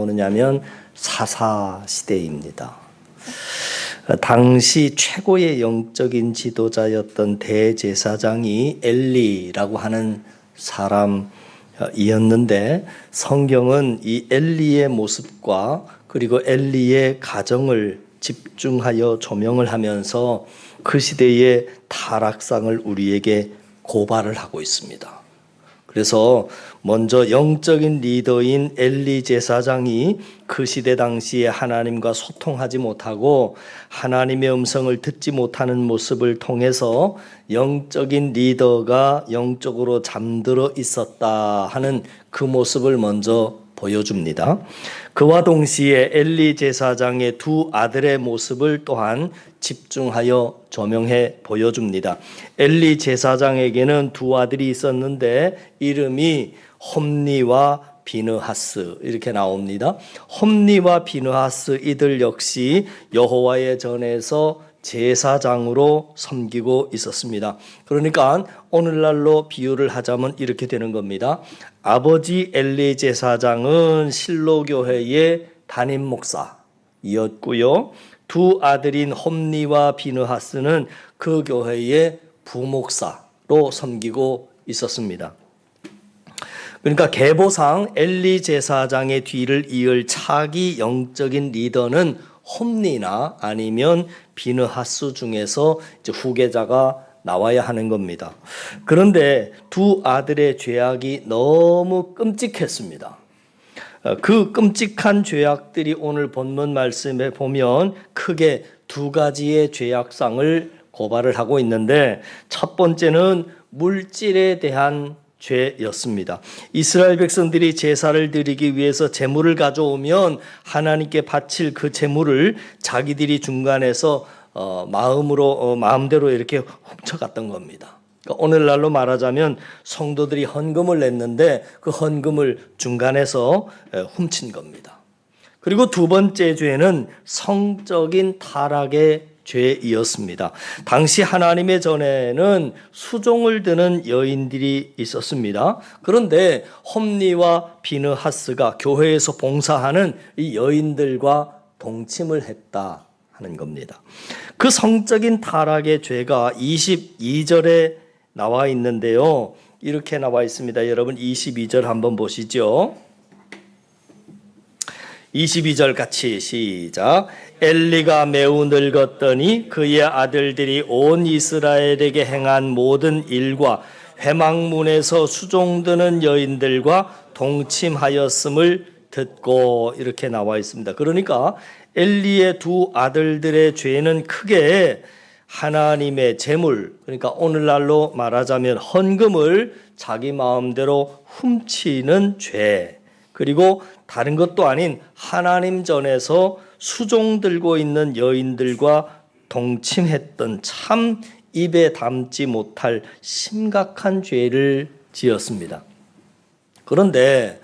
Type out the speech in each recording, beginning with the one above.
어느냐면 사사 시대입니다. 당시 최고의 영적인 지도자였던 대제사장이 엘리라고 하는 사람이었는데, 성경은 이 엘리의 모습과 그리고 엘리의 가정을 집중하여 조명을 하면서 그 시대의 타락상을 우리에게 고발을 하고 있습니다. 그래서 먼저 영적인 리더인 엘리 제사장이 그 시대 당시에 하나님과 소통하지 못하고 하나님의 음성을 듣지 못하는 모습을 통해서 영적인 리더가 영적으로 잠들어 있었다 하는 그 모습을 먼저 보여줍니다. 그와 동시에 엘리 제사장의 두 아들의 모습을 또한 집중하여 조명해 보여줍니다. 엘리 제사장에게는 두 아들이 있었는데 이름이 홈니와 비느하스 이렇게 나옵니다. 홈니와 비느하스 이들 역시 여호와의 전에서 제사장으로 섬기고 있었습니다. 그러니까 오늘날로 비유를 하자면 이렇게 되는 겁니다. 아버지 엘리 제사장은 실로교회의 담임 목사이었고요. 두 아들인 홈니와 비느하스는 그 교회의 부목사로 섬기고 있었습니다. 그러니까 계보상 엘리 제사장의 뒤를 이을 차기 영적인 리더는 홈니나 아니면 비느하스 중에서 이제 후계자가 나와야 하는 겁니다. 그런데 두 아들의 죄악이 너무 끔찍했습니다. 그 끔찍한 죄악들이 오늘 본문 말씀에 보면 크게 두 가지의 죄악상을 고발을 하고 있는데, 첫 번째는 물질에 대한 죄였습니다. 이스라엘 백성들이 제사를 드리기 위해서 제물을 가져오면 하나님께 바칠 그 제물을 자기들이 중간에서 마음대로 이렇게 훔쳐갔던 겁니다. 그러니까 오늘날로 말하자면 성도들이 헌금을 냈는데 그 헌금을 중간에서 훔친 겁니다. 그리고 두 번째 죄는 성적인 타락의 죄이었습니다. 당시 하나님의 전에는 수종을 드는 여인들이 있었습니다. 그런데 홈니와 비느하스가 교회에서 봉사하는 이 여인들과 동침을 했다 하는 겁니다. 그 성적인 타락의 죄가 22절에 나와 있는데요. 이렇게 나와 있습니다. 여러분 22절 한번 보시죠. 22절 같이 시작. 엘리가 매우 늙었더니 그의 아들들이 온 이스라엘에게 행한 모든 일과 회막문에서 수종드는 여인들과 동침하였음을 듣고 이렇게 나와 있습니다. 그러니까 엘리의 두 아들들의 죄는 크게 하나님의 제물, 그러니까 오늘날로 말하자면 헌금을 자기 마음대로 훔치는 죄, 그리고 다른 것도 아닌 하나님 전에서 수종 들고 있는 여인들과 동침했던 참 입에 담지 못할 심각한 죄를 지었습니다. 그런데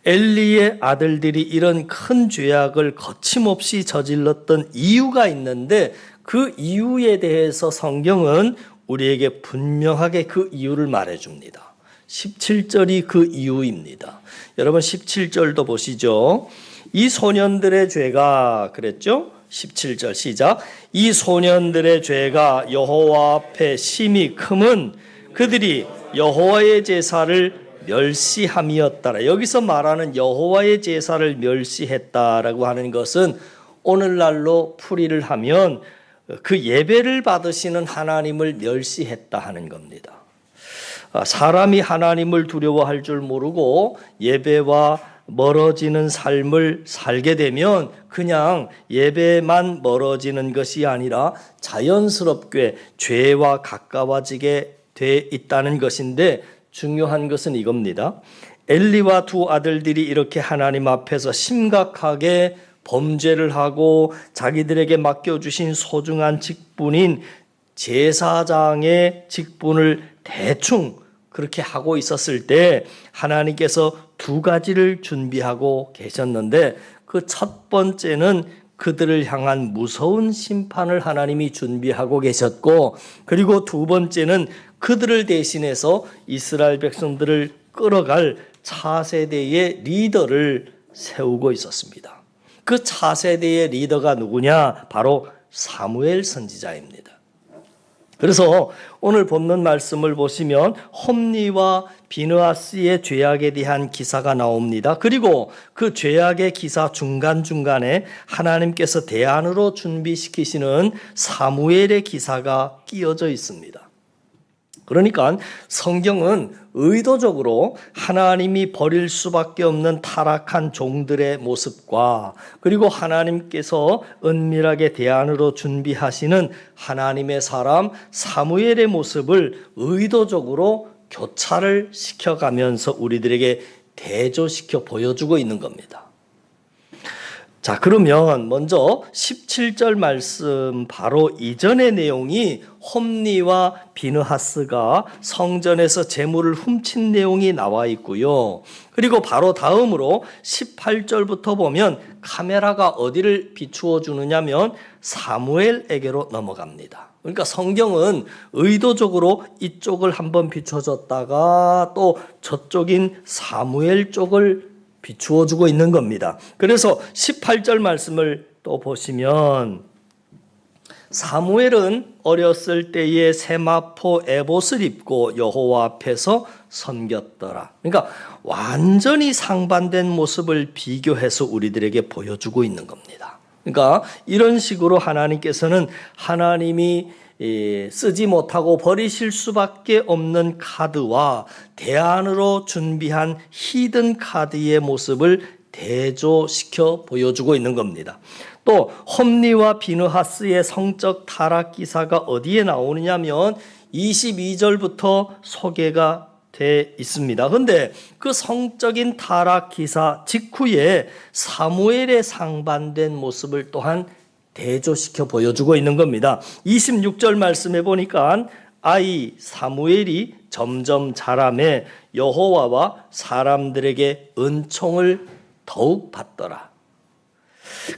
엘리의 아들들이 이런 큰 죄악을 거침없이 저질렀던 이유가 있는데, 그 이유에 대해서 성경은 우리에게 분명하게 그 이유를 말해줍니다. 17절이 그 이유입니다. 여러분 17절도 보시죠. 이 소년들의 죄가 그랬죠? 17절 시작. 이 소년들의 죄가 여호와 앞에 심히 크면 그들이 여호와의 제사를 멸시함이었더라. 여기서 말하는 여호와의 제사를 멸시했다라고 하는 것은 오늘날로 풀이를 하면 그 예배를 받으시는 하나님을 멸시했다 하는 겁니다. 사람이 하나님을 두려워할 줄 모르고 예배와 멀어지는 삶을 살게 되면 그냥 예배만 멀어지는 것이 아니라 자연스럽게 죄와 가까워지게 돼 있다는 것인데, 중요한 것은 이겁니다. 엘리와 두 아들들이 이렇게 하나님 앞에서 심각하게 범죄를 하고 자기들에게 맡겨주신 소중한 직분인 제사장의 직분을 대충 그렇게 하고 있었을 때 하나님께서 두 가지를 준비하고 계셨는데, 그 첫 번째는 그들을 향한 무서운 심판을 하나님이 준비하고 계셨고, 그리고 두 번째는 그들을 대신해서 이스라엘 백성들을 끌어갈 차세대의 리더를 세우고 있었습니다. 그 차세대의 리더가 누구냐? 바로 사무엘 선지자입니다. 그래서 오늘 본문 말씀을 보시면 홈리와 비느하스의 죄악에 대한 기사가 나옵니다. 그리고 그 죄악의 기사 중간중간에 하나님께서 대안으로 준비시키시는 사무엘의 기사가 끼어져 있습니다. 그러니까 성경은 의도적으로 하나님이 버릴 수밖에 없는 타락한 종들의 모습과 그리고 하나님께서 은밀하게 대안으로 준비하시는 하나님의 사람 사무엘의 모습을 의도적으로 교차를 시켜가면서 우리들에게 대조시켜 보여주고 있는 겁니다. 자, 그러면 먼저 17절 말씀 바로 이전의 내용이 홈리와 비느하스가 성전에서 재물을 훔친 내용이 나와 있고요. 그리고 바로 다음으로 18절부터 보면 카메라가 어디를 비추어 주느냐면 사무엘에게로 넘어갑니다. 그러니까 성경은 의도적으로 이쪽을 한번 비춰줬다가 또 저쪽인 사무엘 쪽을 비추어 주고 있는 겁니다. 그래서 18절 말씀을 또 보시면 사무엘은 어렸을 때에 세마포 에봇을 입고 여호와 앞에서 섬겼더라. 그러니까 완전히 상반된 모습을 비교해서 우리들에게 보여주고 있는 겁니다. 그러니까 이런 식으로 하나님께서는 하나님이 쓰지 못하고 버리실 수밖에 없는 카드와 대안으로 준비한 히든 카드의 모습을 대조시켜 보여주고 있는 겁니다. 또 홈리와 비느하스의 성적 타락 기사가 어디에 나오느냐면 22절부터 소개가 돼 있습니다. 그런데 그 성적인 타락 기사 직후에 사무엘의 상반된 모습을 또한 대조시켜 보여주고 있는 겁니다. 26절 말씀해 보니까 아이 사무엘이 점점 자라매 여호와와 사람들에게 은총을 더욱 받더라.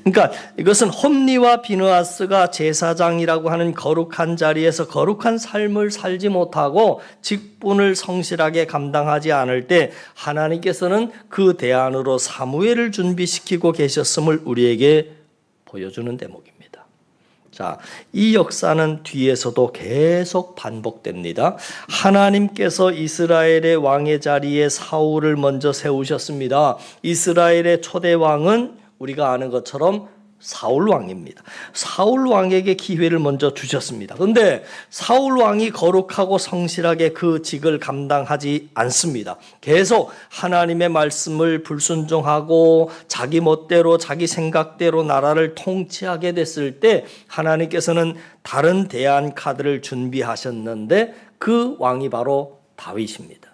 그러니까 이것은 홈리와 비느하스가 제사장이라고 하는 거룩한 자리에서 거룩한 삶을 살지 못하고 직분을 성실하게 감당하지 않을 때 하나님께서는 그 대안으로 사무엘을 준비시키고 계셨음을 우리에게 보여주는 대목입니다. 자, 이 역사는 뒤에서도 계속 반복됩니다. 하나님께서 이스라엘의 왕의 자리에 사울을 먼저 세우셨습니다. 이스라엘의 초대 왕은 우리가 아는 것처럼 사울 왕입니다. 사울 왕에게 기회를 먼저 주셨습니다. 그런데 사울 왕이 거룩하고 성실하게 그 직을 감당하지 않습니다. 계속 하나님의 말씀을 불순종하고 자기 멋대로 자기 생각대로 나라를 통치하게 됐을 때 하나님께서는 다른 대안 카드를 준비하셨는데 그 왕이 바로 다윗입니다.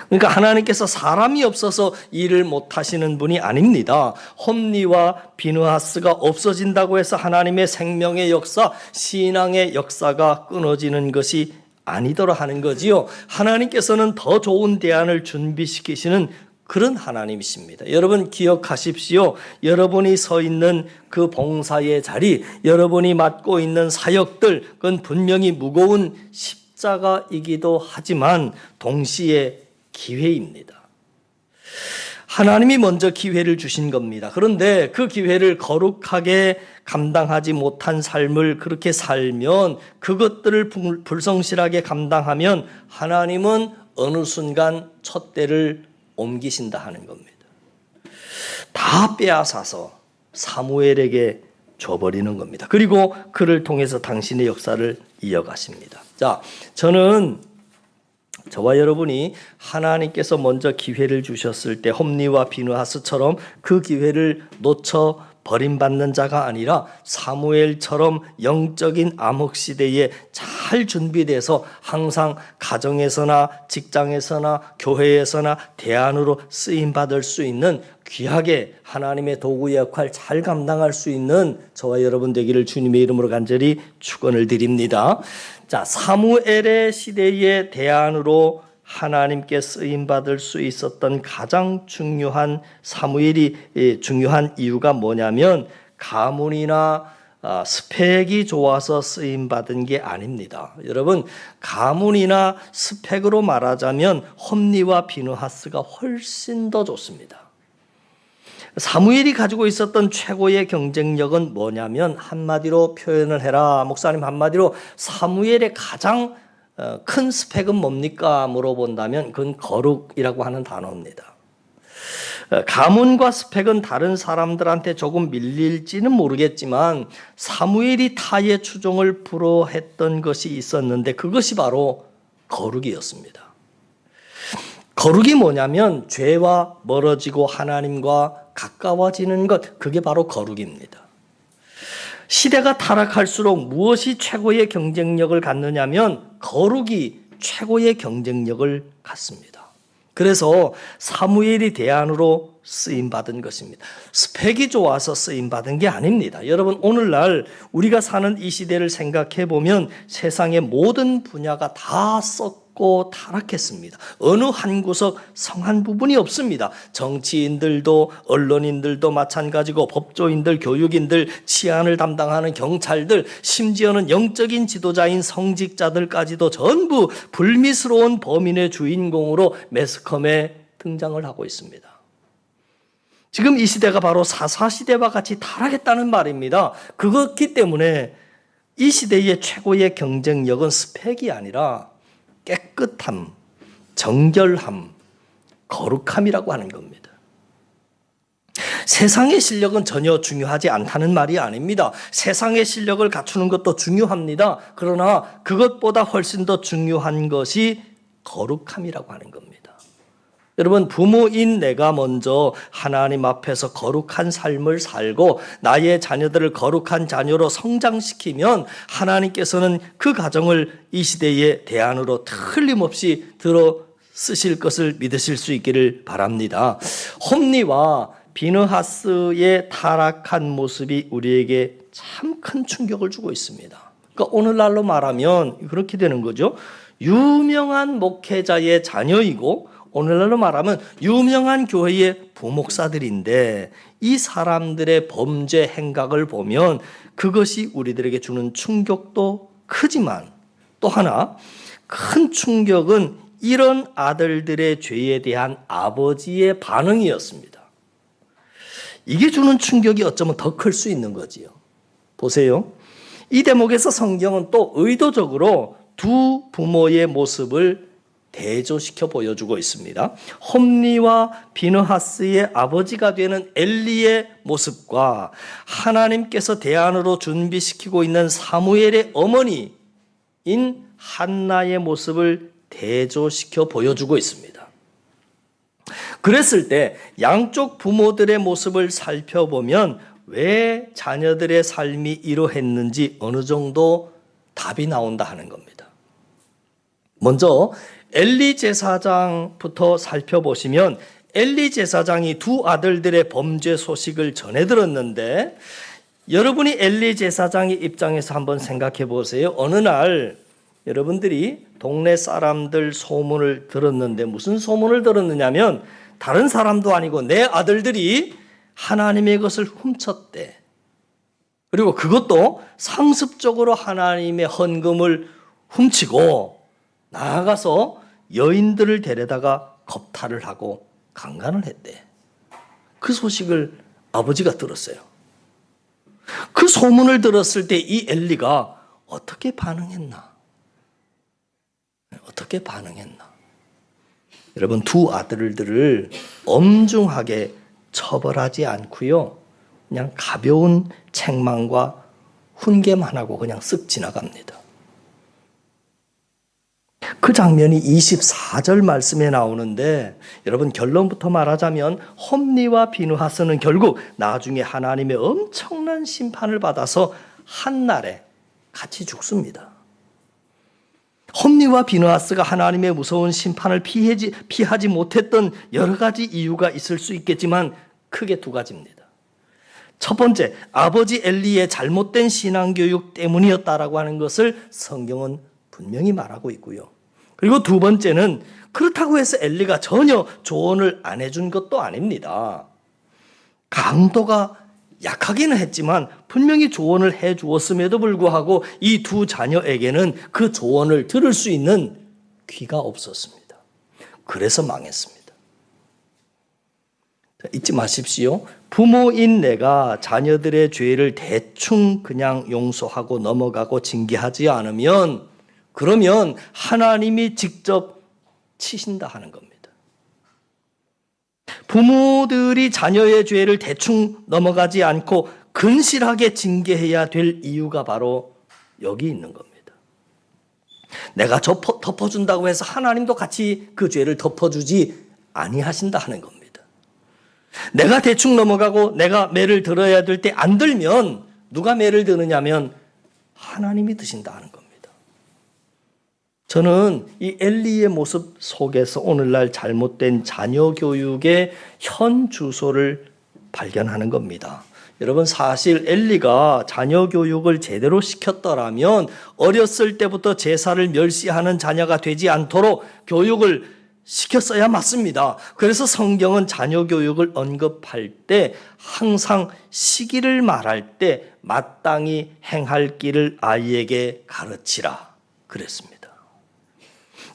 그러니까 하나님께서 사람이 없어서 일을 못하시는 분이 아닙니다. 홈리와 비느하스가 없어진다고 해서 하나님의 생명의 역사, 신앙의 역사가 끊어지는 것이 아니더라 하는 거지요. 하나님께서는 더 좋은 대안을 준비시키시는 그런 하나님이십니다. 여러분 기억하십시오. 여러분이 서 있는 그 봉사의 자리, 여러분이 맡고 있는 사역들, 그건 분명히 무거운 십자가이기도 하지만 동시에 기회입니다. 하나님이 먼저 기회를 주신 겁니다. 그런데 그 기회를 거룩하게 감당하지 못한 삶을 그렇게 살면 그것들을 불성실하게 감당하면 하나님은 어느 순간 촛대를 옮기신다 하는 겁니다. 다 빼앗아서 사무엘에게 줘버리는 겁니다. 그리고 그를 통해서 당신의 역사를 이어가십니다. 자, 저와 여러분이 하나님께서 먼저 기회를 주셨을 때 홈리와 비느하스처럼 그 기회를 놓쳐 버림받는 자가 아니라 사무엘처럼 영적인 암흑시대에 잘 준비돼서 항상 가정에서나 직장에서나 교회에서나 대안으로 쓰임받을 수 있는 귀하게 하나님의 도구의 역할 잘 감당할 수 있는 저와 여러분 되기를 주님의 이름으로 간절히 축원을 드립니다. 자, 사무엘의 시대의 대안으로 하나님께 쓰임받을 수 있었던 가장 중요한 사무엘이 중요한 이유가 뭐냐면 가문이나 스펙이 좋아서 쓰임받은 게 아닙니다. 여러분 가문이나 스펙으로 말하자면 홈리와 비느하스가 훨씬 더 좋습니다. 사무엘이 가지고 있었던 최고의 경쟁력은 뭐냐면 한마디로 표현을 해라. 목사님 한마디로 사무엘의 가장 큰 스펙은 뭡니까? 물어본다면 그건 거룩이라고 하는 단어입니다. 가문과 스펙은 다른 사람들한테 조금 밀릴지는 모르겠지만 사무엘이 타의 추종을 불허했던 것이 있었는데 그것이 바로 거룩이었습니다. 거룩이 뭐냐면 죄와 멀어지고 하나님과 가까워지는 것, 그게 바로 거룩입니다. 시대가 타락할수록 무엇이 최고의 경쟁력을 갖느냐면 거룩이 최고의 경쟁력을 갖습니다. 그래서 사무엘이 대안으로 쓰임받은 것입니다. 스펙이 좋아서 쓰임받은 게 아닙니다. 여러분 오늘날 우리가 사는 이 시대를 생각해 보면 세상의 모든 분야가 다 썩고 타락했습니다. 어느 한 구석 성한 부분이 없습니다. 정치인들도 언론인들도 마찬가지고 법조인들, 교육인들, 치안을 담당하는 경찰들, 심지어는 영적인 지도자인 성직자들까지도 전부 불미스러운 범인의 주인공으로 매스컴에 등장을 하고 있습니다. 지금 이 시대가 바로 사사시대와 같이 타락했다는 말입니다. 그렇기 때문에 이 시대의 최고의 경쟁력은 스펙이 아니라 깨끗함, 정결함, 거룩함이라고 하는 겁니다. 세상의 실력은 전혀 중요하지 않다는 말이 아닙니다. 세상의 실력을 갖추는 것도 중요합니다. 그러나 그것보다 훨씬 더 중요한 것이 거룩함이라고 하는 겁니다. 여러분 부모인 내가 먼저 하나님 앞에서 거룩한 삶을 살고 나의 자녀들을 거룩한 자녀로 성장시키면 하나님께서는 그 가정을 이 시대의 대안으로 틀림없이 들어 쓰실 것을 믿으실 수 있기를 바랍니다. 홈리와 비느하스의 타락한 모습이 우리에게 참 큰 충격을 주고 있습니다. 그러니까 오늘날로 말하면 그렇게 되는 거죠. 유명한 목회자의 자녀이고 오늘날로 말하면 유명한 교회의 부목사들인데 이 사람들의 범죄 행각을 보면 그것이 우리들에게 주는 충격도 크지만 또 하나 큰 충격은 이런 아들들의 죄에 대한 아버지의 반응이었습니다. 이게 주는 충격이 어쩌면 더 클 수 있는 거지요. 보세요. 이 대목에서 성경은 또 의도적으로 두 부모의 모습을 대조시켜 보여주고 있습니다. 홈리와 비느하스의 아버지가 되는 엘리의 모습과 하나님께서 대안으로 준비시키고 있는 사무엘의 어머니인 한나의 모습을 대조시켜 보여주고 있습니다. 그랬을 때 양쪽 부모들의 모습을 살펴보면 왜 자녀들의 삶이 이러했는지 어느 정도 답이 나온다 하는 겁니다. 먼저 엘리 제사장부터 살펴보시면 엘리 제사장이 두 아들들의 범죄 소식을 전해 들었는데 여러분이 엘리 제사장의 입장에서 한번 생각해 보세요. 어느 날 여러분들이 동네 사람들 소문을 들었는데 무슨 소문을 들었느냐면 다른 사람도 아니고 내 아들들이 하나님의 것을 훔쳤대. 그리고 그것도 상습적으로 하나님의 헌금을 훔치고 나아가서 여인들을 데려다가 겁탈을 하고 강간을 했대. 그 소식을 아버지가 들었어요. 그 소문을 들었을 때 이 엘리가 어떻게 반응했나? 여러분 두 아들들을 엄중하게 처벌하지 않고요. 그냥 가벼운 책망과 훈계만 하고 그냥 쓱 지나갑니다. 그 장면이 24절 말씀에 나오는데 여러분 결론부터 말하자면 홈리와 비느하스는 결국 나중에 하나님의 엄청난 심판을 받아서 한날에 같이 죽습니다. 홈리와 비느하스가 하나님의 무서운 심판을 피하지 못했던 여러 가지 이유가 있을 수 있겠지만 크게 두 가지입니다. 첫 번째, 아버지 엘리의 잘못된 신앙교육 때문이었다라고 하는 것을 성경은 분명히 말하고 있고요. 그리고 두 번째는 그렇다고 해서 엘리가 전혀 조언을 안 해준 것도 아닙니다. 강도가 약하기는 했지만 분명히 조언을 해 주었음에도 불구하고 이 두 자녀에게는 그 조언을 들을 수 있는 귀가 없었습니다. 그래서 망했습니다. 잊지 마십시오. 부모인 내가 자녀들의 죄를 대충 그냥 용서하고 넘어가고 징계하지 않으면 그러면 하나님이 직접 치신다 하는 겁니다. 부모들이 자녀의 죄를 대충 넘어가지 않고 근실하게 징계해야 될 이유가 바로 여기 있는 겁니다. 내가 덮어준다고 해서 하나님도 같이 그 죄를 덮어주지 아니하신다 하는 겁니다. 내가 대충 넘어가고 내가 매를 들어야 될 때 안 들면 누가 매를 드느냐면 하나님이 드신다 하는 겁니다. 저는 이 엘리의 모습 속에서 오늘날 잘못된 자녀 교육의 현 주소를 발견하는 겁니다. 여러분, 사실 엘리가 자녀 교육을 제대로 시켰더라면 어렸을 때부터 제사를 멸시하는 자녀가 되지 않도록 교육을 시켰어야 맞습니다. 그래서 성경은 자녀 교육을 언급할 때 항상 시기를 말할 때 마땅히 행할 길을 아이에게 가르치라 그랬습니다.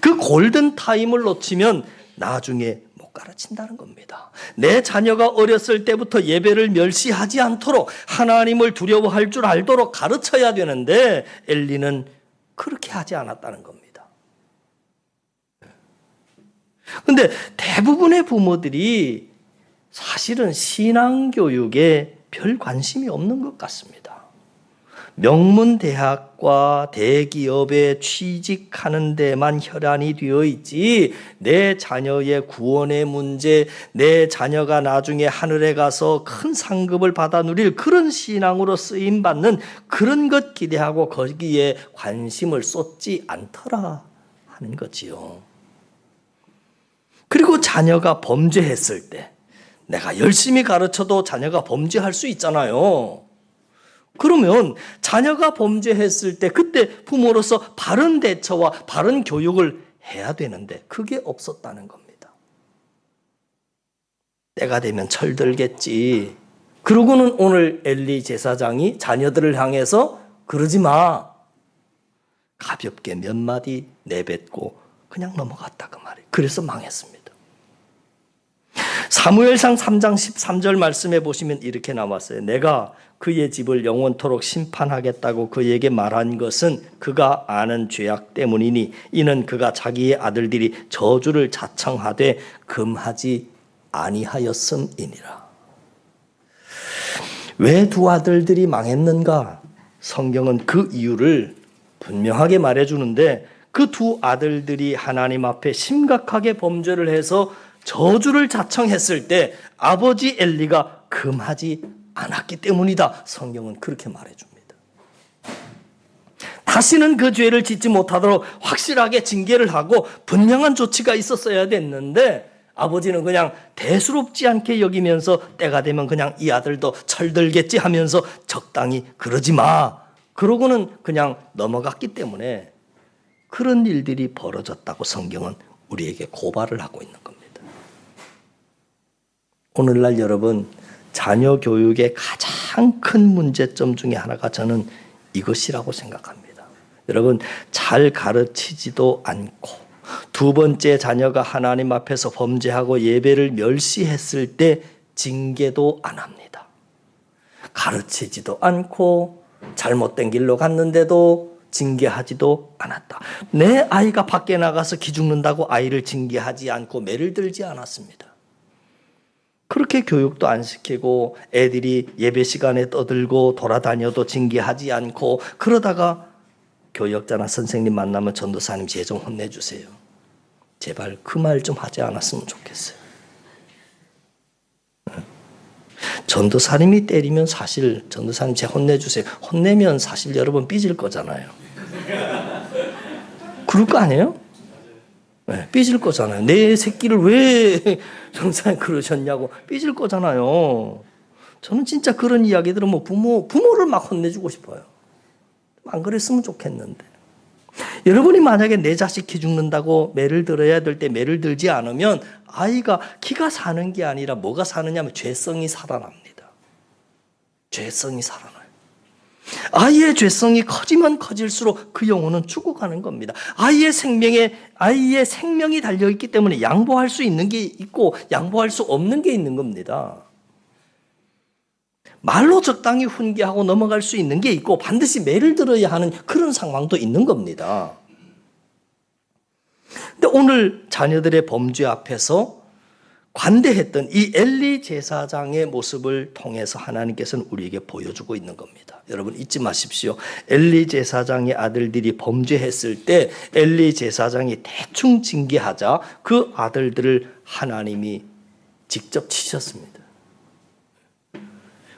그 골든 타임을 놓치면 나중에 못 가르친다는 겁니다. 내 자녀가 어렸을 때부터 예배를 멸시하지 않도록 하나님을 두려워할 줄 알도록 가르쳐야 되는데 엘리는 그렇게 하지 않았다는 겁니다. 그런데 대부분의 부모들이 사실은 신앙교육에 별 관심이 없는 것 같습니다. 명문대학과 대기업에 취직하는 데만 혈안이 되어 있지 내 자녀의 구원의 문제, 내 자녀가 나중에 하늘에 가서 큰 상급을 받아 누릴 그런 신앙으로 쓰임받는 그런 것 기대하고 거기에 관심을 쏟지 않더라 하는 거지요. 그리고 자녀가 범죄했을 때 내가 열심히 가르쳐도 자녀가 범죄할 수 있잖아요. 그러면 자녀가 범죄했을 때 그때 부모로서 바른 대처와 바른 교육을 해야 되는데 그게 없었다는 겁니다. 때가 되면 철들겠지. 그러고는 오늘 엘리 제사장이 자녀들을 향해서 그러지 마. 가볍게 몇 마디 내뱉고 그냥 넘어갔다 그 말이에요. 그래서 망했습니다. 사무엘상 3장 13절 말씀에 보시면 이렇게 나왔어요. 내가 그의 집을 영원토록 심판하겠다고 그에게 말한 것은 그가 아는 죄악 때문이니 이는 그가 자기의 아들들이 저주를 자청하되 금하지 아니하였음이니라. 왜 두 아들들이 망했는가? 성경은 그 이유를 분명하게 말해주는데 그 두 아들들이 하나님 앞에 심각하게 범죄를 해서 저주를 자청했을 때 아버지 엘리가 금하지 않았기 때문이다. 성경은 그렇게 말해줍니다. 다시는 그 죄를 짓지 못하도록 확실하게 징계를 하고 분명한 조치가 있었어야 됐는데 아버지는 그냥 대수롭지 않게 여기면서 때가 되면 그냥 이 아들도 철들겠지 하면서 적당히 그러지 마. 그러고는 그냥 넘어갔기 때문에 그런 일들이 벌어졌다고 성경은 우리에게 고발을 하고 있는 겁니다. 오늘날 여러분, 자녀 교육의 가장 큰 문제점 중에 하나가 저는 이것이라고 생각합니다. 여러분, 잘 가르치지도 않고 두 번째 자녀가 하나님 앞에서 범죄하고 예배를 멸시했을 때 징계도 안 합니다. 가르치지도 않고 잘못된 길로 갔는데도 징계하지도 않았다. 내 아이가 밖에 나가서 기죽는다고 아이를 징계하지 않고 매를 들지 않았습니다. 그렇게 교육도 안 시키고 애들이 예배 시간에 떠들고 돌아다녀도 징계하지 않고 그러다가 교역자나 선생님 만나면 전도사님 쟤 좀 혼내주세요. 제발 그 말 좀 하지 않았으면 좋겠어요. 전도사님이 때리면 사실 전도사님 쟤 혼내주세요. 혼내면 사실 여러분 삐질 거잖아요. 그럴 거 아니에요? 네, 삐질 거잖아요. 내 새끼를 왜 전도사님 그러셨냐고 삐질 거잖아요. 저는 진짜 그런 이야기 들으면 부모를 막 혼내주고 싶어요. 안 그랬으면 좋겠는데. 여러분이 만약에 내 자식 기 죽는다고 매를 들어야 될 때 매를 들지 않으면 아이가 기가 사는 게 아니라 뭐가 사느냐면 죄성이 살아납니다. 죄성이 살아나요. 아이의 죄성이 커지면 커질수록 그 영혼은 죽어가는 겁니다. 아이의 생명이 달려있기 때문에 양보할 수 있는 게 있고 양보할 수 없는 게 있는 겁니다. 말로 적당히 훈계하고 넘어갈 수 있는 게 있고 반드시 매를 들어야 하는 그런 상황도 있는 겁니다. 근데 오늘 자녀들의 범죄 앞에서 관대했던 이 엘리 제사장의 모습을 통해서 하나님께서는 우리에게 보여주고 있는 겁니다. 여러분 잊지 마십시오. 엘리 제사장의 아들들이 범죄했을 때 엘리 제사장이 대충 징계하자 그 아들들을 하나님이 직접 치셨습니다.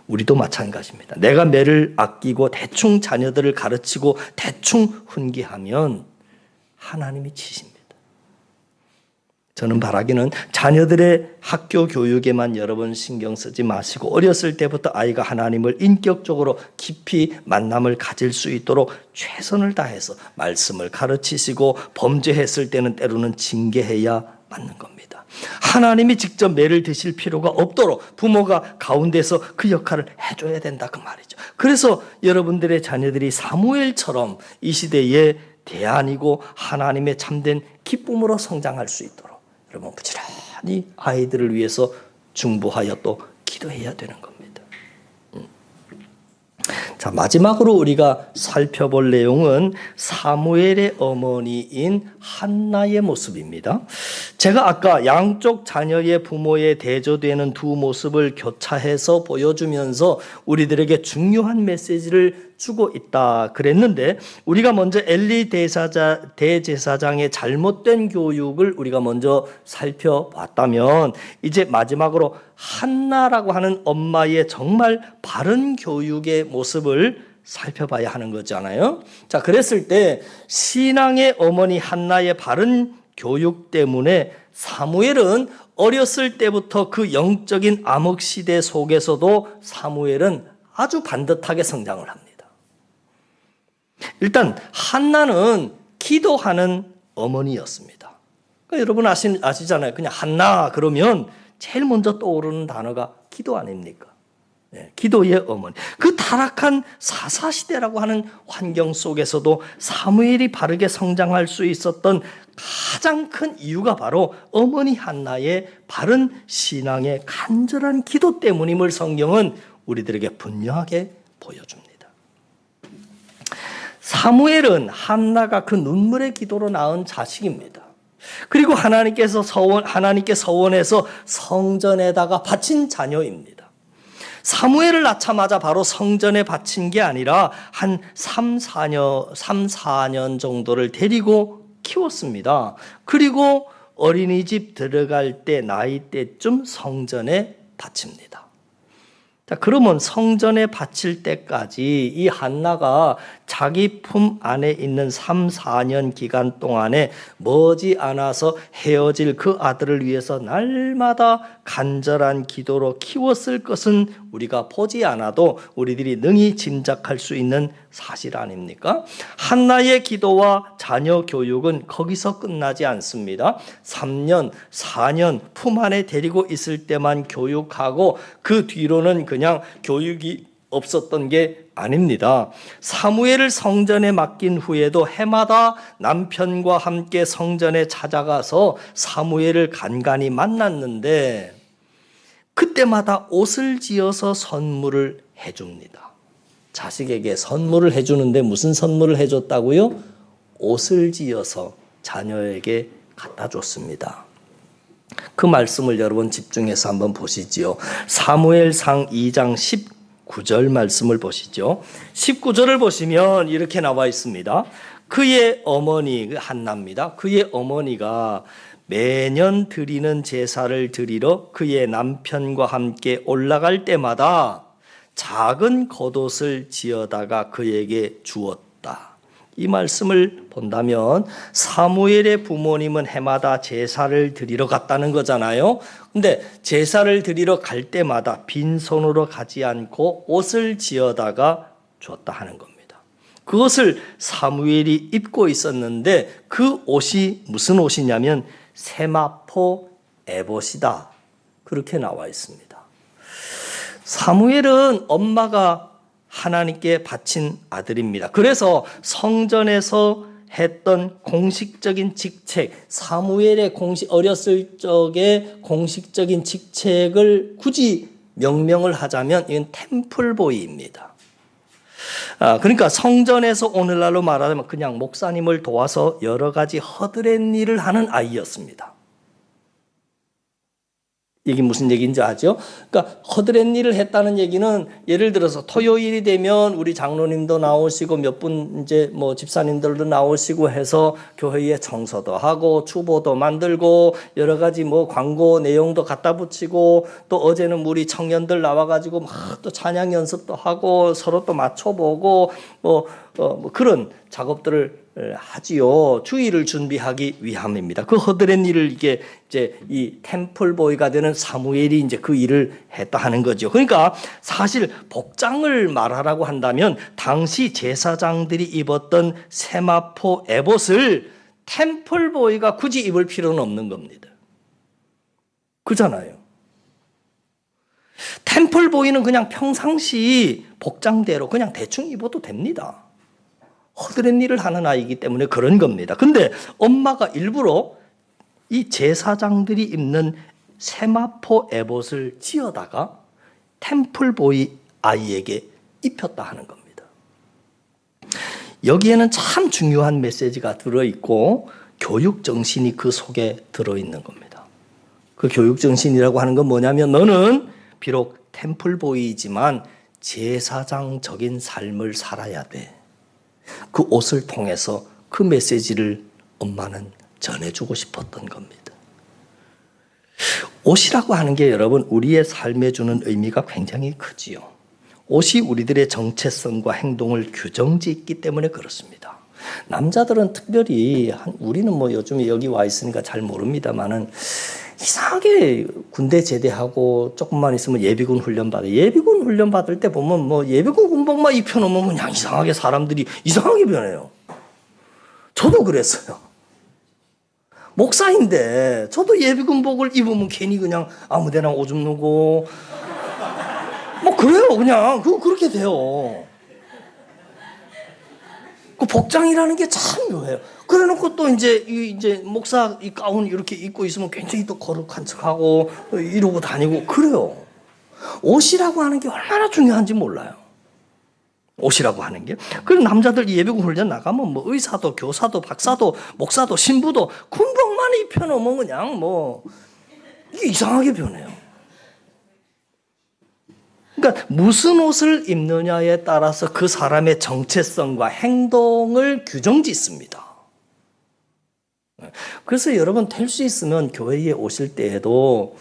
우리도 마찬가지입니다. 내가 매를 아끼고 대충 자녀들을 가르치고 대충 훈계하면 하나님이 치십니다. 저는 바라기는 자녀들의 학교 교육에만 여러 번 신경 쓰지 마시고 어렸을 때부터 아이가 하나님을 인격적으로 깊이 만남을 가질 수 있도록 최선을 다해서 말씀을 가르치시고 범죄했을 때는 때로는 징계해야 맞는 겁니다. 하나님이 직접 매를 드실 필요가 없도록 부모가 가운데서 그 역할을 해줘야 된다 그 말이죠. 그래서 여러분들의 자녀들이 사무엘처럼 이 시대에 대안이고 하나님의 참된 기쁨으로 성장할 수 있도록 여러분 부지런히 아이들을 위해서 중보하여 또 기도해야 되는 겁니다. 자, 마지막으로 우리가 살펴볼 내용은 사무엘의 어머니인 한나의 모습입니다. 제가 아까 양쪽 자녀의 부모에 대조되는 두 모습을 교차해서 보여주면서 우리들에게 중요한 메시지를 주고 있다 그랬는데 우리가 먼저 엘리 대제사장의 잘못된 교육을 우리가 먼저 살펴봤다면 이제 마지막으로 한나라고 하는 엄마의 정말 바른 교육의 모습을 살펴봐야 하는 거잖아요. 자, 그랬을 때 신앙의 어머니 한나의 바른 교육 때문에 사무엘은 어렸을 때부터 그 영적인 암흑 시대 속에서도 사무엘은 아주 반듯하게 성장을 합니다. 일단 한나는 기도하는 어머니였습니다. 그러니까 여러분 아시잖아요. 그냥 한나 그러면 제일 먼저 떠오르는 단어가 기도 아닙니까? 네, 기도의 어머니. 그 타락한 사사시대라고 하는 환경 속에서도 사무엘이 바르게 성장할 수 있었던 가장 큰 이유가 바로 어머니 한나의 바른 신앙의 간절한 기도 때문임을 성경은 우리들에게 분명하게 보여줍니다. 사무엘은 한나가 그 눈물의 기도로 낳은 자식입니다. 그리고 하나님께 서원해서 성전에다가 바친 자녀입니다. 사무엘을 낳자마자 바로 성전에 바친 게 아니라 한 3, 4년 정도를 데리고 키웠습니다. 그리고 어린이집 들어갈 때 나이 때쯤 성전에 바칩니다. 자, 그러면 성전에 바칠 때까지 이 한나가 자기 품 안에 있는 3, 4년 기간 동안에 머지않아서 헤어질 그 아들을 위해서 날마다 간절한 기도로 키웠을 것은 우리가 보지 않아도 우리들이 능히 짐작할 수 있는 사실 아닙니까? 한나의 기도와 자녀 교육은 거기서 끝나지 않습니다. 3년, 4년 품 안에 데리고 있을 때만 교육하고 그 뒤로는 그냥 교육이 없었던 게 아닙니다. 사무엘을 성전에 맡긴 후에도 해마다 남편과 함께 성전에 찾아가서 사무엘을 간간히 만났는데 그때마다 옷을 지어서 선물을 해줍니다. 자식에게 선물을 해주는데 무슨 선물을 해줬다고요? 옷을 지어서 자녀에게 갖다 줬습니다. 그 말씀을 여러분 집중해서 한번 보시지요. 사무엘상 2장 19절 말씀을 보시죠. 19절을 보시면 이렇게 나와 있습니다. 그의 어머니 한나입니다. 그의 어머니가 매년 드리는 제사를 드리러 그의 남편과 함께 올라갈 때마다 작은 겉옷을 지어다가 그에게 주었다. 이 말씀을 본다면 사무엘의 부모님은 해마다 제사를 드리러 갔다는 거잖아요. 근데 제사를 드리러 갈 때마다 빈손으로 가지 않고 옷을 지어다가 줬다 하는 겁니다. 그것을 사무엘이 입고 있었는데 그 옷이 무슨 옷이냐면 세마포 에봇이다. 그렇게 나와 있습니다. 사무엘은 엄마가 하나님께 바친 아들입니다. 그래서 성전에서 했던 공식적인 직책, 사무엘의 어렸을 적에 공식적인 직책을 굳이 명명을 하자면 이건 템플보이입니다. 그러니까 성전에서 오늘날로 말하자면 그냥 목사님을 도와서 여러 가지 허드렛 일을 하는 아이였습니다. 이게 무슨 얘기인지 아죠? 그러니까 허드렛 일을 했다는 얘기는 예를 들어서 토요일이 되면 우리 장로님도 나오시고 몇 분 이제 뭐 집사님들도 나오시고 해서 교회에 청소도 하고 추보도 만들고 여러 가지 뭐 광고 내용도 갖다 붙이고 또 어제는 우리 청년들 나와가지고 막 또 찬양 연습도 하고 서로 또 맞춰보고 뭐 그런 작업들을 하지요. 주일을 준비하기 위함입니다. 그 허드렛 일을 이게 이제 이 템플보이가 되는 사무엘이 이제 그 일을 했다 하는 거죠. 그러니까 사실 복장을 말하라고 한다면 당시 제사장들이 입었던 세마포 에봇을 템플보이가 굳이 입을 필요는 없는 겁니다. 그잖아요. 템플보이는 그냥 평상시 복장대로 그냥 대충 입어도 됩니다. 허드렛 일을 하는 아이이기 때문에 그런 겁니다. 근데 엄마가 일부러 이 제사장들이 입는 세마포 에봇을 지어다가 템플보이 아이에게 입혔다 하는 겁니다. 여기에는 참 중요한 메시지가 들어있고 교육 정신이 그 속에 들어있는 겁니다. 그 교육 정신이라고 하는 건 뭐냐면 너는 비록 템플보이지만 제사장적인 삶을 살아야 돼. 그 옷을 통해서 그 메시지를 엄마는 전해주고 싶었던 겁니다. 옷이라고 하는 게 여러분 우리의 삶에 주는 의미가 굉장히 크지요. 옷이 우리들의 정체성과 행동을 규정짓기 때문에 그렇습니다. 남자들은 특별히 우리는 뭐 요즘에 여기 와 있으니까 잘 모릅니다만은 이상하게 군대 제대하고 조금만 있으면 예비군 훈련 받아요. 예비군 훈련 받을 때 보면 뭐 예비군 군복만 입혀놓으면 그냥 이상하게 사람들이 이상하게 변해요. 저도 그랬어요. 목사인데 저도 예비군복을 입으면 괜히 그냥 아무데나 오줌 누고 뭐 그래요. 그냥 그렇게 돼요. 그 복장이라는 게 참 묘해요. 그래놓고 또 이제 목사 이 가운 이렇게 입고 있으면 굉장히 또 거룩한 척하고 이러고 다니고 그래요. 옷이라고 하는 게 얼마나 중요한지 몰라요. 옷이라고 하는 게. 그래서 남자들 예비군 훈련 나가면 뭐 의사도 교사도 박사도 목사도 신부도 군복만 입혀놓으면 그냥 뭐 이게 이상하게 변해요. 그러니까 무슨 옷을 입느냐에 따라서 그 사람의 정체성과 행동을 규정짓습니다. 그래서 여러분 될 수 있으면 교회에 오실 때에도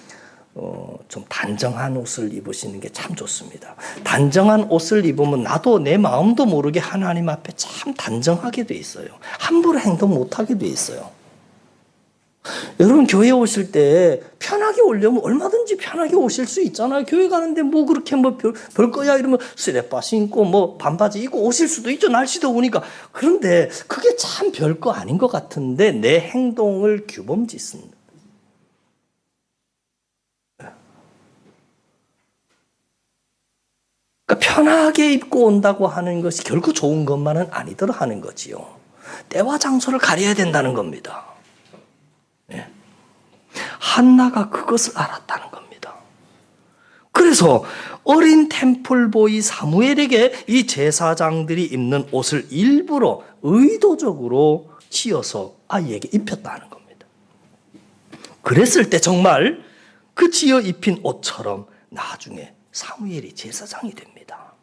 좀 단정한 옷을 입으시는 게 참 좋습니다. 단정한 옷을 입으면 나도 내 마음도 모르게 하나님 앞에 참 단정하게 돼 있어요. 함부로 행동 못하게 돼 있어요. 여러분 교회 오실 때 편하게 오려면 얼마든지 편하게 오실 수 있잖아요. 교회 가는데 뭐 그렇게 뭐 별 거야 이러면 쓰레빠 신고 뭐 반바지 입고 오실 수도 있죠. 날씨 더우니까. 그런데 그게 참 별 거 아닌 것 같은데 내 행동을 규범짓습니다. 그러니까 편하게 입고 온다고 하는 것이 결코 좋은 것만은 아니더라 하는 거지요. 때와 장소를 가려야 된다는 겁니다. 한나가 그것을 알았다는 겁니다. 그래서 어린 템플보이 사무엘에게 이 제사장들이 입는 옷을 일부러 의도적으로 지어서 아이에게 입혔다는 겁니다. 그랬을 때 정말 그 지어 입힌 옷처럼 나중에 사무엘이 제사장이 됩니다.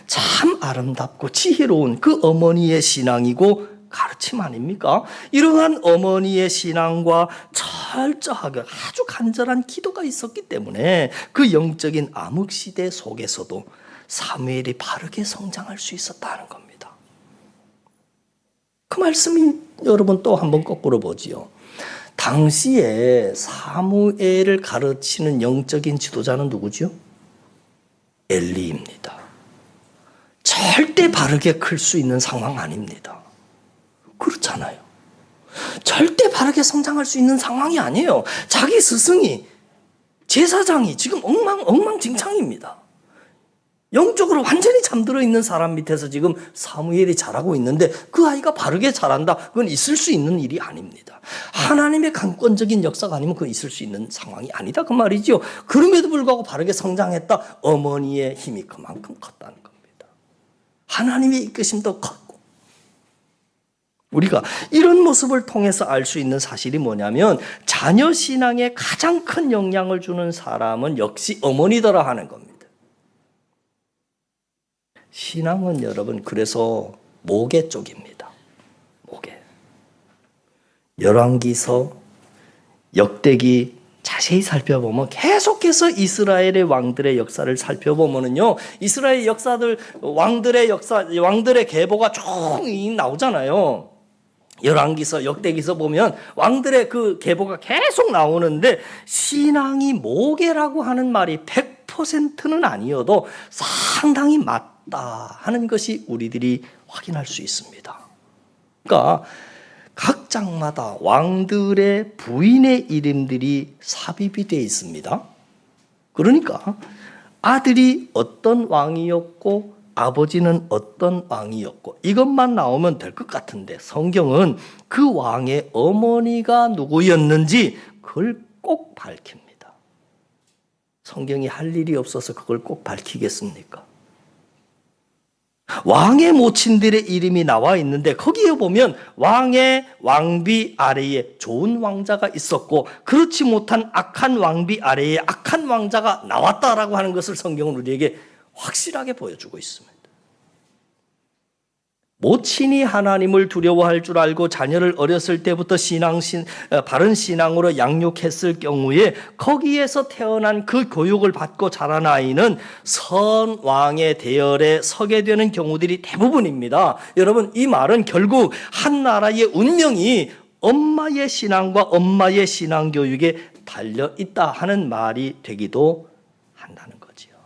참 아름답고 지혜로운 그 어머니의 신앙이고 가르침 아닙니까? 이러한 어머니의 신앙과 철저하게 아주 간절한 기도가 있었기 때문에 그 영적인 암흑시대 속에서도 사무엘이 바르게 성장할 수 있었다는 겁니다. 그 말씀이 여러분 또 한번 거꾸로 보지요. 당시에 사무엘을 가르치는 영적인 지도자는 누구죠? 엘리입니다. 절대 바르게 클 수 있는 상황 아닙니다. 그렇잖아요. 절대 바르게 성장할 수 있는 상황이 아니에요. 자기 스승이 제사장이 지금 엉망진창입니다. 영적으로 완전히 잠들어 있는 사람 밑에서 지금 사무엘이 자라고 있는데 그 아이가 바르게 자란다. 그건 있을 수 있는 일이 아닙니다. 하나님의 강권적인 역사가 아니면 그건 있을 수 있는 상황이 아니다. 그 말이죠. 그럼에도 불구하고 바르게 성장했다. 어머니의 힘이 그만큼 컸다는 겁니다. 하나님의 이끄심도 컸고. 우리가 이런 모습을 통해서 알 수 있는 사실이 뭐냐면 자녀 신앙에 가장 큰 영향을 주는 사람은 역시 어머니더라 하는 겁니다. 신앙은 여러분 그래서 모계 쪽입니다. 모계. 열왕기서, 역대기 자세히 살펴보면 계속해서 이스라엘의 왕들의 역사를 살펴보면은요, 이스라엘 역사들 왕들의 계보가 쭉 나오잖아요. 열왕기서, 역대기서 보면 왕들의 그 계보가 계속 나오는데 신앙이 모계라고 하는 말이 100%는 아니어도 상당히 맞다 하는 것이 우리들이 확인할 수 있습니다. 그러니까 각 장마다 왕들의 부인의 이름들이 삽입이 되어 있습니다. 그러니까 아들이 어떤 왕이었고 아버지는 어떤 왕이었고 이것만 나오면 될 것 같은데 성경은 그 왕의 어머니가 누구였는지 그걸 꼭 밝힙니다. 성경이 할 일이 없어서 그걸 꼭 밝히겠습니까? 왕의 모친들의 이름이 나와 있는데 거기에 보면 왕의 왕비 아래에 좋은 왕자가 있었고 그렇지 못한 악한 왕비 아래에 악한 왕자가 나왔다라고 하는 것을 성경은 우리에게 확실하게 보여주고 있습니다. 모친이 하나님을 두려워할 줄 알고 자녀를 어렸을 때부터 바른 신앙으로 양육했을 경우에 거기에서 태어난 그 교육을 받고 자란 아이는 선 왕의 대열에 서게 되는 경우들이 대부분입니다. 여러분, 이 말은 결국 한 나라의 운명이 엄마의 신앙과 엄마의 신앙 교육에 달려 있다 하는 말이 되기도 한다는 거지요.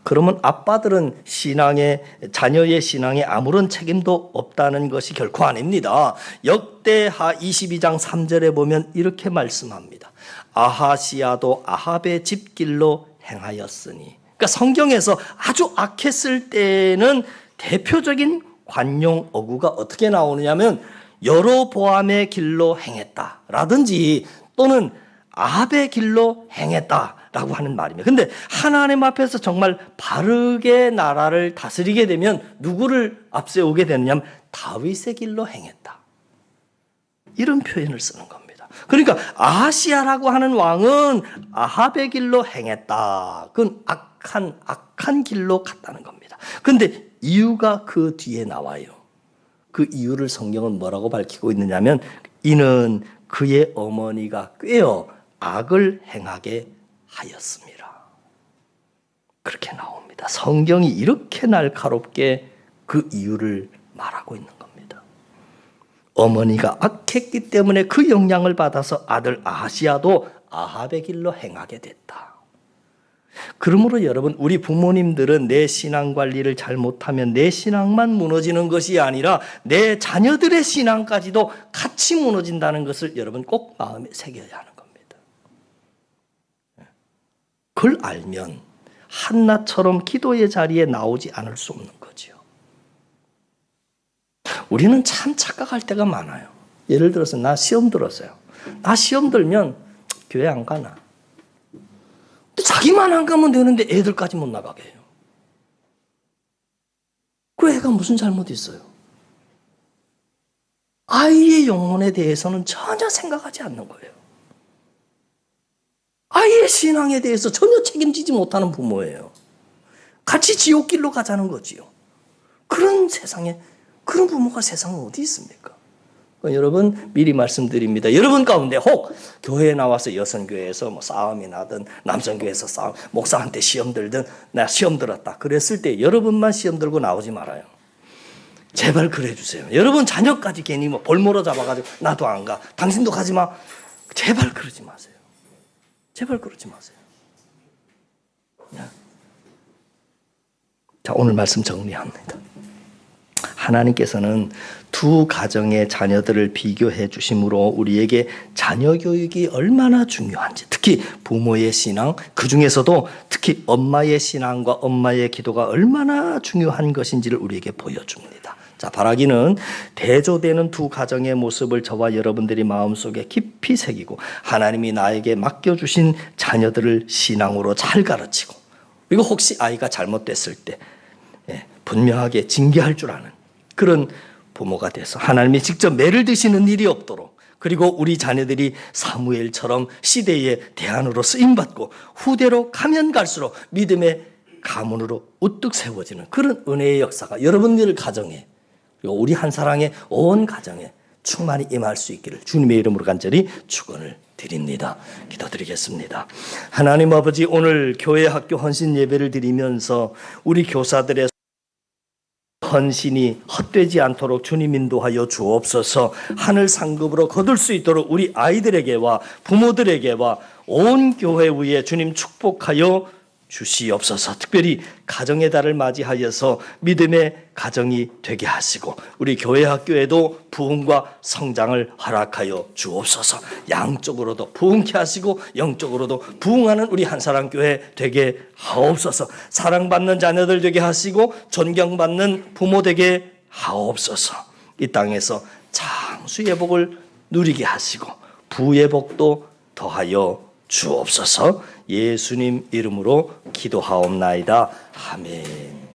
그러면 아빠들은 자녀의 신앙에 아무런 책임도 없다는 것이 결코 아닙니다. 역대하 22장 3절에 보면 이렇게 말씀합니다. 아하시야도 아합의 집길로 행하였으니. 그러니까 성경에서 아주 악했을 때는 대표적인 관용 어구가 어떻게 나오느냐면 여로보암의 길로 행했다라든지 또는 아합의 길로 행했다라고 하는 말입니다. 근데 하나님 앞에서 정말 바르게 나라를 다스리게 되면 누구를 앞세우게 되느냐면 다윗의 길로 행했다. 이런 표현을 쓰는 겁니다. 그러니까 아하시야라고 하는 왕은 아합의 길로 행했다. 그건 악한 길로 갔다는 겁니다. 근데 이유가 그 뒤에 나와요. 그 이유를 성경은 뭐라고 밝히고 있느냐면 이는 그의 어머니가 꾀어 악을 행하게 하였습니다. 그렇게 나옵니다. 성경이 이렇게 날카롭게 그 이유를 말하고 있는 겁니다. 어머니가 악했기 때문에 그 영향을 받아서 아들 아하시야도 아합의 길로 행하게 됐다. 그러므로 여러분, 우리 부모님들은 내 신앙 관리를 잘못하면 내 신앙만 무너지는 것이 아니라 내 자녀들의 신앙까지도 같이 무너진다는 것을 여러분 꼭 마음에 새겨야 하는 겁니다. 그걸 알면 한나처럼 기도의 자리에 나오지 않을 수 없는 거지요. 우리는 참 착각할 때가 많아요. 예를 들어서 나 시험 들었어요. 나 시험 들면 교회 안 가나? 자기만 안 가면 되는데 애들까지 못 나가게 해요. 그 애가 무슨 잘못이 있어요? 아이의 영혼에 대해서는 전혀 생각하지 않는 거예요. 아이의 신앙에 대해서 전혀 책임지지 못하는 부모예요. 같이 지옥길로 가자는 거지요. 그런 세상에, 그런 부모가 세상에 어디 있습니까? 여러분, 미리 말씀드립니다. 여러분 가운데 혹 교회에 나와서 여성교회에서 싸움이 나든 남성교회에서 싸움, 목사한테 시험 들든 나 시험 들었다 그랬을 때 여러분만 시험 들고 나오지 말아요. 제발 그래 주세요. 여러분 자녀까지 괜히 볼모로 잡아가지고 나도 안 가, 당신도 가지 마. 제발 그러지 마세요. 제발 그러지 마세요. 자, 오늘 말씀 정리합니다. 하나님께서는 두 가정의 자녀들을 비교해 주심으로 우리에게 자녀 교육이 얼마나 중요한지, 특히 부모의 신앙, 그 중에서도 특히 엄마의 신앙과 엄마의 기도가 얼마나 중요한 것인지를 우리에게 보여줍니다. 자, 바라기는 대조되는 두 가정의 모습을 저와 여러분들이 마음속에 깊이 새기고 하나님이 나에게 맡겨주신 자녀들을 신앙으로 잘 가르치고, 그리고 혹시 아이가 잘못됐을 때 분명하게 징계할 줄 아는 그런 부모가 돼서 하나님이 직접 매를 드시는 일이 없도록, 그리고 우리 자녀들이 사무엘처럼 시대의 대안으로 쓰임받고 후대로 가면 갈수록 믿음의 가문으로 우뚝 세워지는 그런 은혜의 역사가 여러분들 가정에, 그리고 우리 한사랑의 온 가정에 충만히 임할 수 있기를 주님의 이름으로 간절히 축원을 드립니다. 기도드리겠습니다. 하나님 아버지, 오늘 교회 학교 헌신 예배를 드리면서 우리 교사들의 헌신이 헛되지 않도록 주님 인도하여 주옵소서. 하늘 상급으로 거둘 수 있도록 우리 아이들에게와 부모들에게와 온 교회 위에 주님 축복하여 주시옵소서. 특별히 가정의 달을 맞이하여서 믿음의 가정이 되게 하시고 우리 교회 학교에도 부흥과 성장을 허락하여 주옵소서. 양쪽으로도 부흥케 하시고 영적으로도 부흥하는 우리 한사랑교회 되게 하옵소서. 사랑받는 자녀들 되게 하시고 존경받는 부모 되게 하옵소서. 이 땅에서 장수의 복을 누리게 하시고 부의 복도 더하여 주옵소서. 예수님 이름으로 기도하옵나이다. 아멘.